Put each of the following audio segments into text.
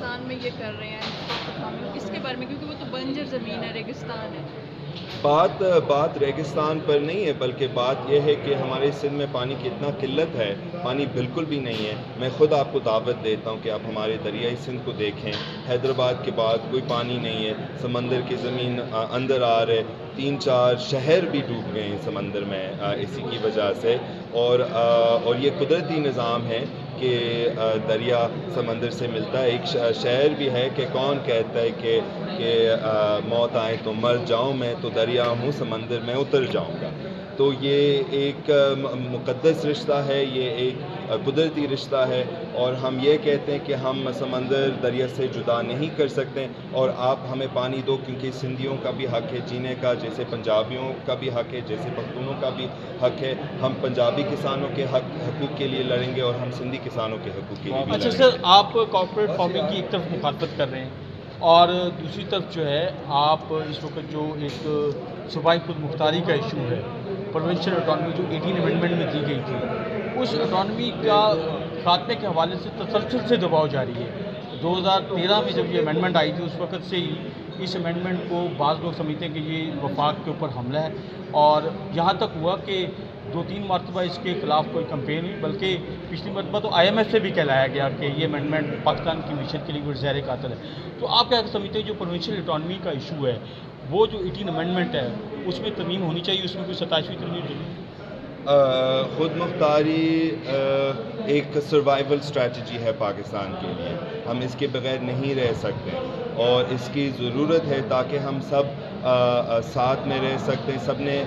پاکستان میں یہ کر رہے ہیں اس کے بارے میں، کیونکہ وہ تو بنجر زمین ہے، ریگستان ہے. بات ریگستان پر نہیں ہے، بلکہ بات یہ ہے کہ ہمارے سندھ میں پانی کی اتنا قلت ہے، پانی بالکل بھی نہیں ہے. میں خود آپ کو دعوت دیتا ہوں کہ آپ ہمارے دریائے سندھ کو دیکھیں. حیدرآباد کے بعد کوئی پانی نہیں ہے، سمندر کی زمین اندر آ رہے، 3-4 شہر بھی ڈوب گئے ہیں سمندر میں اسی کی وجہ سے. اور یہ قدرتی نظام ہے کہ دریا سمندر سے ملتا ہے. ایک شعر بھی ہے کہ کون کہتا ہے کہ موت آئے تو مر جاؤں، میں تو دریا ہوں سمندر میں اتر جاؤں گا. تو یہ ایک مقدس رشتہ ہے، یہ ایک قدرتی رشتہ ہے، اور ہم یہ کہتے ہیں کہ ہم سمندر دریا سے جدا نہیں کر سکتے. اور آپ ہمیں پانی دو، کیونکہ سندھیوں کا بھی حق ہے جینے کا، جیسے پنجابیوں کا بھی حق ہے، جیسے پختونوں کا بھی حق ہے. ہم پنجابی کسانوں کے حقوق کے لیے لڑیں گے، اور ہم سندھی کسانوں کے حقوق کے لیے بھی لڑیں گے. اچھا سر، آپ کارپوریٹ فارمنگ کی ایک طرف مخالفت کر رہے ہیں، اور دوسری طرف جو ہے آپ اس وقت جو ایک صوبائی خود مختاری کا ایشو ہے، پروونشل اٹانومی جو 18 امینڈمنٹ میں دی گئی تھی، اس اٹانومی کا خاتمے کے حوالے سے تسلسل سے دباؤ جاری ہے. 2013 میں جب یہ امینڈمنٹ آئی تھی، اس وقت سے ہی اس امینڈمنٹ کو بعض لوگ سمجھتے ہیں کہ یہ وفاق کے اوپر حملہ ہے، اور یہاں تک ہوا کہ 2-3 مرتبہ اس کے خلاف کوئی کمپین ہوئی، بلکہ پچھلی مرتبہ تو IMF سے بھی کہلایا گیا کہ یہ امینڈمنٹ پاکستان کی معیشت کے لیے کوئی زہر قاتل ہے. تو آپ کیا سمجھتے ہیں جو پروونشل اٹانومی کا ایشو ہے، وہ جو 18 امینڈمنٹ ہے اس میں ترمیم ہونی چاہیے، اس میں کوئی 27ویں ترمیم ہونی چاہیے؟ خود مختاری ایک سروائیول اسٹریٹجی ہے پاکستان کے لیے. ہم اس کے بغیر نہیں رہ سکتے، اور اس کی ضرورت ہے تاکہ ہم سب ساتھ میں رہ سکتے ہیں. سب نے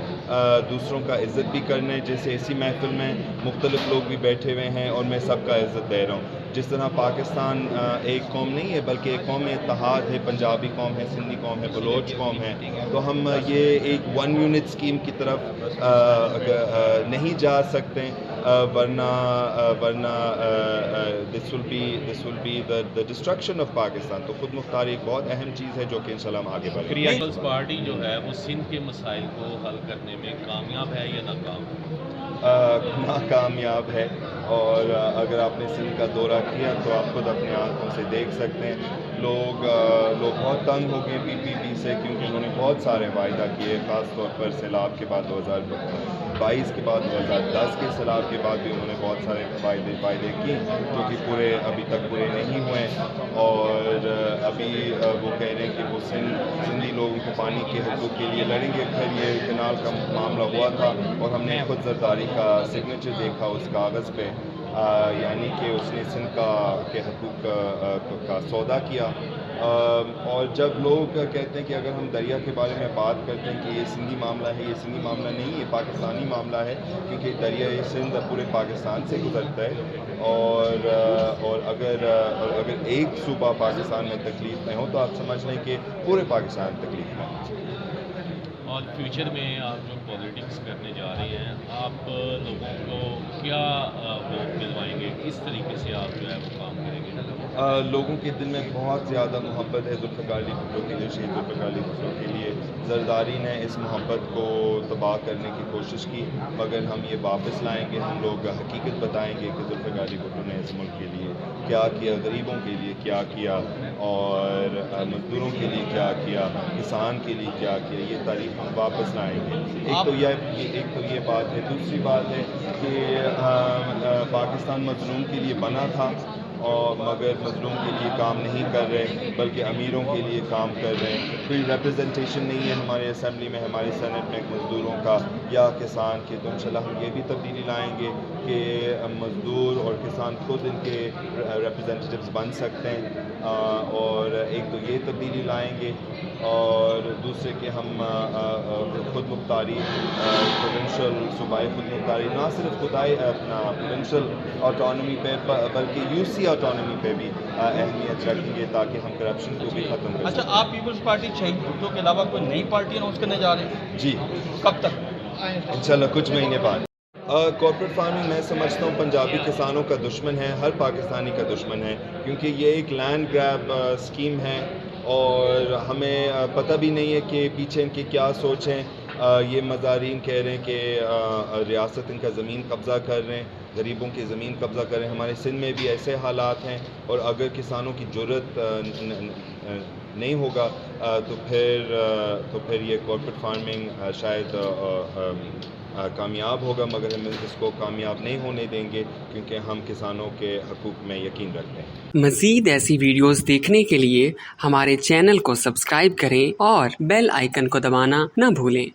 دوسروں کا عزت بھی کرنا ہے، جیسے اسی محفل میں مختلف لوگ بھی بیٹھے ہوئے ہیں اور میں سب کا عزت دے رہا ہوں. جس طرح پاکستان ایک قوم نہیں ہے بلکہ ایک قوم اتحاد ہے، پنجابی قوم ہے، سندھی قوم ہے، بلوچ قوم ہے. تو ہم یہ ایک 1 یونٹ اسکیم کی طرف نہیں جا سکتے، ورنہ this will be the destruction of Pakistan. تو خود مختاری ایک بہت اہم چیز ہے جو کہ انشاءاللہ ہم آگے بڑھیں گے. پیپلز پارٹی جو ہے وہ سندھ کے مسائل کو حل کرنے میں کامیاب ہے یا ناکام ہے؟ ناکامیاب ہے، اور اگر آپ نے سندھ کا دورہ کیا تو آپ خود اپنے آنکھوں سے دیکھ سکتے ہیں. لوگ بہت تنگ ہو گئے PPP سے، کیونکہ انہوں نے بہت سارے وعدہ کیے، خاص طور پر سیلاب کے بعد 2022 کے بعد 2010 کے سیلاب کے بعد بھی انہوں نے بہت سارے وعدے کی جو کہ ابھی تک پورے نہیں ہوئے. اور ابھی وہ کہہ رہے ہیں کہ وہ سندھی لوگوں کو پانی کے حقوق کے لیے لڑیں گے. پھر یہ کینال کا معاملہ ہوا تھا اور ہم نے خود زرداری کا سگنیچر دیکھا اس کاغذ پہ، یعنی کہ اس نے سندھ کے حقوق کا سودا کیا. اور جب لوگ کہتے ہیں کہ اگر ہم دریا کے بارے میں بات کرتے ہیں کہ یہ سندھی معاملہ ہے، یہ سندھی معاملہ نہیں، یہ پاکستانی معاملہ ہے، کیونکہ دریائے سندھ پورے پاکستان سے گزرتا ہے. اور اگر ایک صوبہ پاکستان میں تکلیف میں ہو تو آپ سمجھ لیں کہ پورے پاکستان تکلیف میں ہو. اور فیوچر میں آپ جو پالیٹکس کرنے جا رہے ہیں، آپ لوگوں کو کیا ووٹ دلوائیں گے؟ کس طریقے سے آپ جو ہے وہ کام کریں گے؟ لوگوں کے دل میں بہت زیادہ محبت ہے ذوالفقار علی بھٹو کے لیے، شہید ذوالفقار علی بھٹو کے لیے. زرداری نے اس محبت کو تباہ کرنے کی کوشش کی، مگر ہم یہ واپس لائیں گے. ہم لوگ حقیقت بتائیں گے کہ ذوالفقار علی بھٹو نے اس ملک کے لیے کیا کیا، غریبوں کے لیے کیا کیا، اور مزدوروں کے لیے کیا کیا، کسان کے لیے کیا کیا. یہ تاریخ ہم واپس لائیں گے. ایک تو یہ بات ہے. دوسری بات ہے کہ پاکستان مظلوم کے لیے بنا تھا، اور مگر مظلوم کے لیے کام نہیں کر رہے بلکہ امیروں کے لیے کام کر رہے ہیں. کوئی ریپرزنٹیشن نہیں ہے ہمارے اسمبلی میں، ہمارے سینٹ میں مزدوروں کا یا کسان کے. تو انشاءاللہ ہم یہ بھی تبدیلی لائیں گے کہ مزدور اور کسان خود ان کے ریپرزنٹیٹیوز بن سکتے ہیں. اور ایک تو یہ تبدیلی لائیں گے، اور دوسرے کہ ہم خود مختاری، پروونشل صوبائی خود مختاری، نہ صرف اپنا پروونشل آٹونومی پہ بلکہ UC آٹونومی پہ بھی اہمیت رکھیں گے تاکہ ہم کرپشن کو بھی ختم کر سکیں. اچھا، آپ پیپلز پارٹی شہید بھٹو کے علاوہ کوئی نئی پارٹی اناؤنس کرنے جا رہے ہیں؟ جی، کب تک؟ انشاءاللہ کچھ مہینے بعد. کارپوریٹ فارمنگ میں سمجھتا ہوں پنجابی کسانوں کا دشمن ہے، ہر پاکستانی کا دشمن ہے، کیونکہ یہ ایک لینڈ گریب اسکیم ہے، اور ہمیں پتہ بھی نہیں ہے کہ پیچھے ان کی کیا سوچ ہیں. یہ مزارین کہہ رہے ہیں کہ ریاست ان کا زمین قبضہ کر رہے ہیں. غریبوں کی زمین قبضہ کریں. ہمارے سندھ میں بھی ایسے حالات ہیں, اور اگر کسانوں کی جرت نہیں ہوگا تو پھر یہ کارپوریٹ فارمنگ شاید کامیاب ہوگا, مگر ہم اس کو کامیاب نہیں ہونے دیں گے, کیونکہ ہم کسانوں کے حقوق میں یقین رکھتے ہیں. مزید ایسی ویڈیوز دیکھنے کے لیے ہمارے چینل کو سبسکرائب کریں اور بیل آئیکن کو دبانا نہ بھولیں.